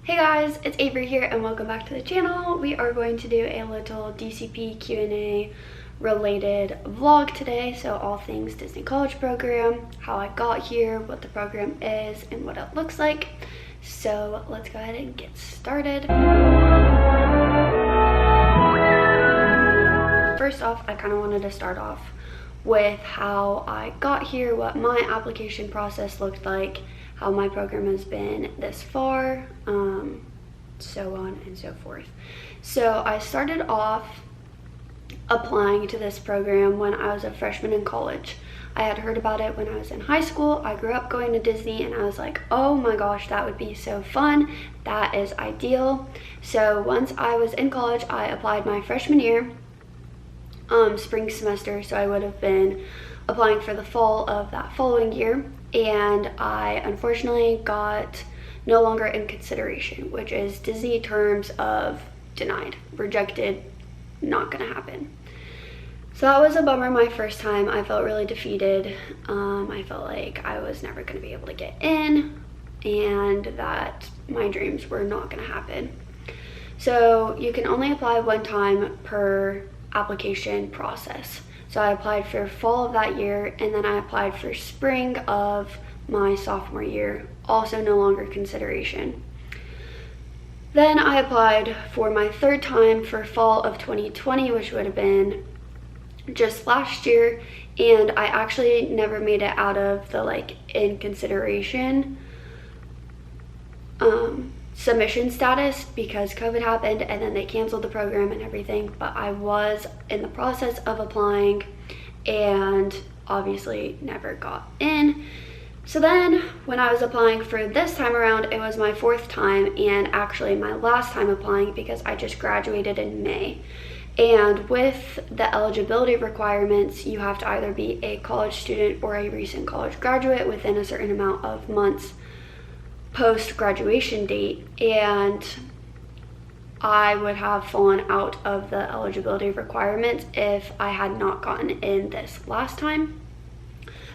Hey guys, it's Avery here and welcome back to the channel. We are going to do a little DCP Q A related vlog today. So all things Disney College Program, how I got here, what the program is, and what it looks like. So let's go ahead and get started. First off, I kind of wanted to start off with how I got here, what my application process looked like, how my program has been this far, so on and so forth. So I started off applying to this program when I was a freshman in college. I had heard about it when I was in high school. I grew up going to Disney and I was like, oh my gosh, that would be so fun. That is ideal. So once I was in college, I applied my freshman year, spring semester. So I would have been applying for the fall of that following year. And I unfortunately got no longer in consideration, which is Disney terms of denied, rejected, not gonna happen. So that was a bummer my first time. I felt really defeated. I felt like I was never gonna be able to get in and that my dreams were not gonna happen. So you can only apply one time per application process. So I applied for fall of that year, and then I applied for spring of my sophomore year, also no longer consideration. Then I applied for my third time for fall of 2020, which would have been just last year, and I actually never made it out of the in consideration submission status because COVID happened and then they canceled the program and everything, but I was in the process of applying and obviously never got in. So then when I was applying for this time around, it was my fourth time and actually my last time applying because I just graduated in May. And with the eligibility requirements, you have to either be a college student or a recent college graduate within a certain amount of months post-graduation date, and I would have fallen out of the eligibility requirements if I had not gotten in this last time.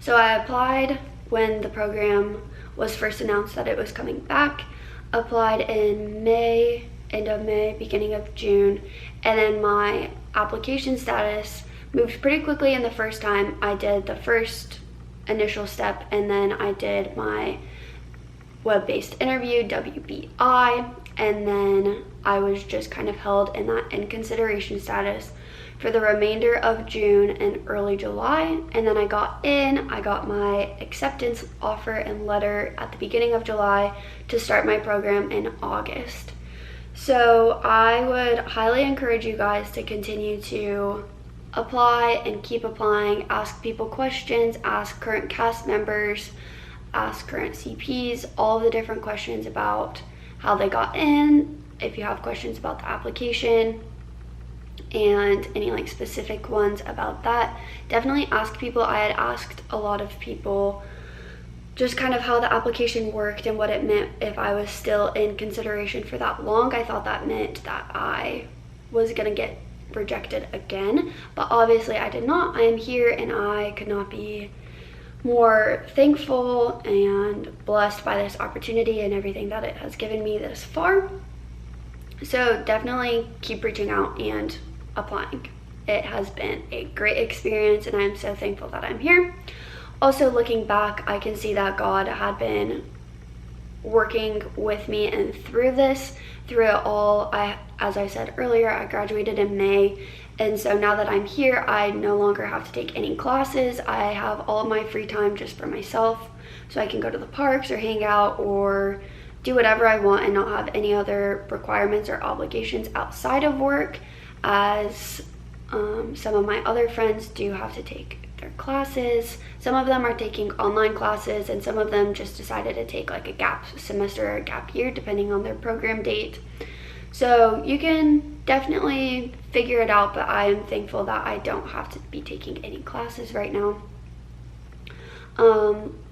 So I applied when the program was first announced that it was coming back, applied in May, end of May, beginning of June, and then my application status moved pretty quickly in the first time. I did the first initial step and then I did my web-based interview, WBI, and then I was just kind of held in that in consideration status for the remainder of June and early July. And then I got my acceptance offer and letter at the beginning of July to start my program in August. So I would highly encourage you guys to continue to apply and keep applying, ask people questions, ask current cast members, ask current CPs, all the different questions about how they got in, if you have questions about the application and any specific ones about that, definitely ask people. I had asked a lot of people just kind of how the application worked and what it meant if I was still in consideration for that long. I thought that meant that I was gonna get rejected again, but obviously I did not. I am here and I could not be more thankful and blessed by this opportunity and everything that it has given me this far. So definitely keep reaching out and applying. It has been a great experience and I'm so thankful that I'm here. Also, looking back, I can see that God had been working with me and through this, through it all. As I said earlier, I graduated in May. And so now that I'm here, I no longer have to take any classes. I have all of my free time just for myself. So I can go to the parks or hang out or do whatever I want and not have any other requirements or obligations outside of work, as some of my other friends do have to take their classes. Some of them are taking online classes and some of them just decided to take a gap semester or a gap year depending on their program date. So you can definitely figure it out, but I am thankful that I don't have to be taking any classes right now.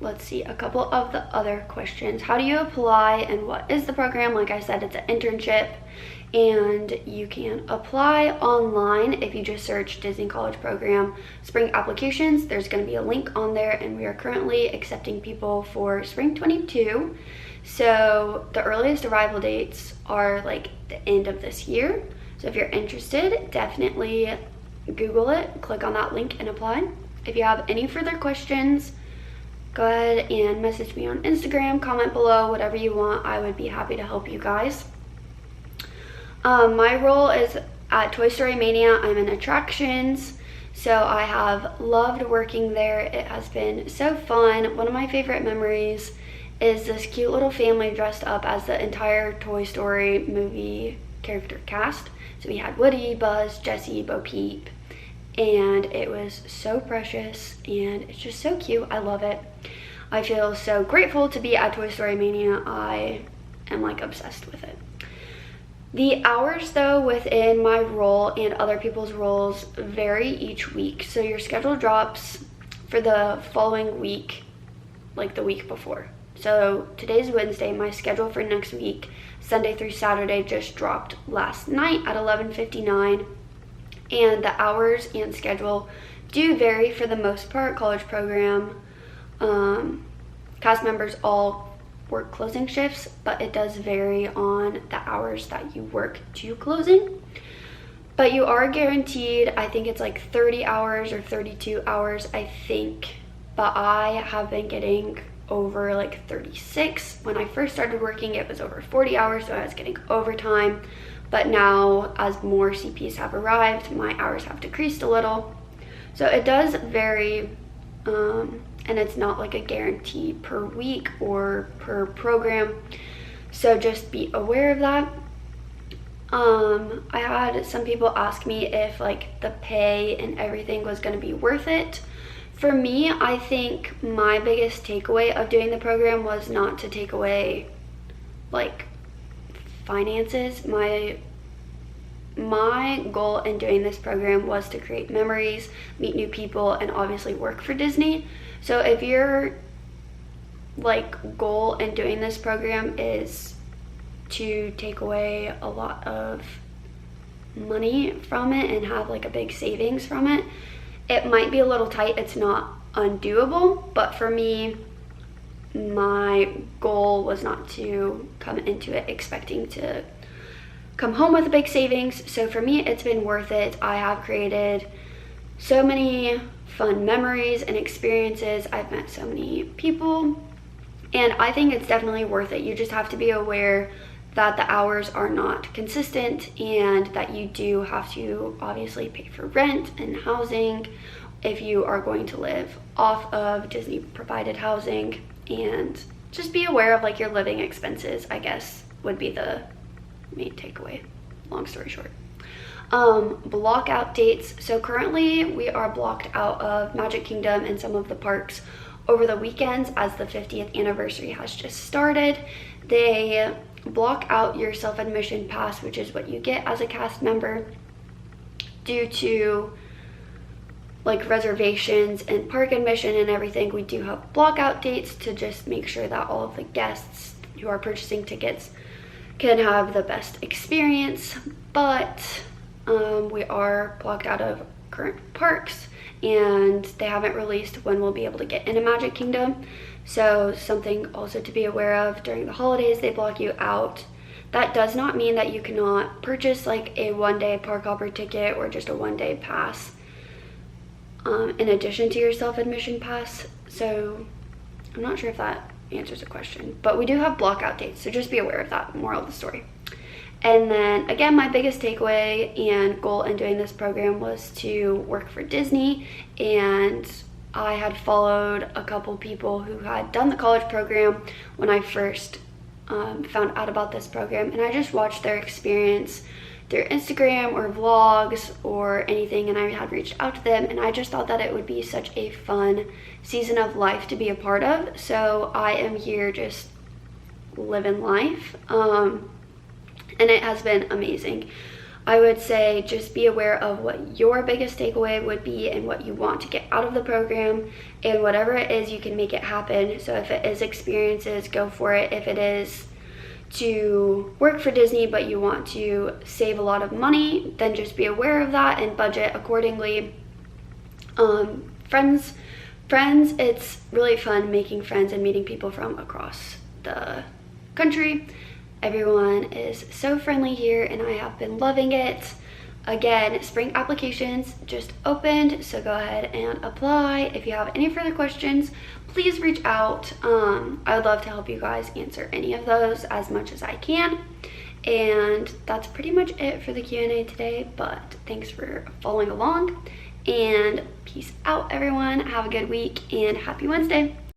Let's see, a couple of the other questions. How do you apply and what is the program? Like I said, it's an internship and you can apply online if you just search Disney College Program Spring Applications. There's going to be a link on there and we are currently accepting people for Spring 22. So the earliest arrival dates are like the end of this year. So if you're interested, definitely Google it, click on that link and apply. If you have any further questions, go ahead and message me on Instagram, comment below, whatever you want. I would be happy to help you guys. My role is at Toy Story Mania. I'm in attractions, so I have loved working there. It has been so fun. One of my favorite memories is this cute little family dressed up as the entire Toy Story movie character cast. So we had Woody, Buzz, Jessie, Bo Peep, and it was so precious and it's just so cute. I love it. I feel so grateful to be at Toy Story Mania. I am like obsessed with it. The hours though within my role and other people's roles vary each week. So your schedule drops for the following week, like the week before. So today's Wednesday, my schedule for next week, Sunday through Saturday, just dropped last night at 11:59. And the hours and schedule do vary for the most part. College program, cast members all work closing shifts, but it does vary on the hours that you work to closing. But you are guaranteed, I think it's like 30 hours or 32 hours, I think. But I have been getting over like 36. When I first started working, it was over 40 hours, so I was getting overtime. But now, as more CPs have arrived, my hours have decreased a little. So it does vary, and it's not like a guarantee per week or per program. So just be aware of that. I had some people ask me if like the pay and everything was gonna be worth it. For me, I think my biggest takeaway of doing the program was not to take away like finances. My goal in doing this program was to create memories, meet new people, and obviously work for Disney. So if your like goal in doing this program is to take away a lot of money from it and have like a big savings from it, it might be a little tight. It's not undoable, but for me, my goal was not to come into it expecting to come home with a big savings. So for me, it's been worth it. I have created so many fun memories and experiences. I've met so many people, and I think it's definitely worth it. You just have to be aware that the hours are not consistent and that you do have to obviously pay for rent and housing if you are going to live off of Disney provided housing, and just be aware of like your living expenses, I guess, would be the main takeaway, long story short. Blockout dates. So currently we are blocked out of Magic Kingdom and some of the parks over the weekends as the 50th anniversary has just started. They block out your self-admission pass, which is what you get as a cast member, due to like reservations and park admission and everything. We do have blockout dates to just make sure that all of the guests who are purchasing tickets can have the best experience, but we are blocked out of current parks, and they haven't released when we'll be able to get into Magic Kingdom. So something also to be aware of, during the holidays they block you out. That does not mean that you cannot purchase like a one-day park hopper ticket or just a one-day pass in addition to your self-admission pass. So I'm not sure if that answers the question, but we do have blockout dates, so just be aware of that. Moral of the story. And then again, my biggest takeaway and goal in doing this program was to work for Disney, and I had followed a couple people who had done the college program when I first found out about this program, and I just watched their experience through Instagram or vlogs or anything, and I had reached out to them, and I just thought that it would be such a fun season of life to be a part of. So I am here just living life, and it has been amazing. I would say just be aware of what your biggest takeaway would be and what you want to get out of the program, and whatever it is, you can make it happen. So if it is experiences, go for it. If it is to work for Disney but you want to save a lot of money, then just be aware of that and budget accordingly. Friends, it's really fun making friends and meeting people from across the country. Everyone is so friendly here and I have been loving it. Again, spring applications just opened, so go ahead and apply. If you have any further questions, please reach out. I would love to help you guys answer any of those as much as I can. And that's pretty much it for the Q&A today, but thanks for following along and peace out everyone. Have a good week and happy Wednesday.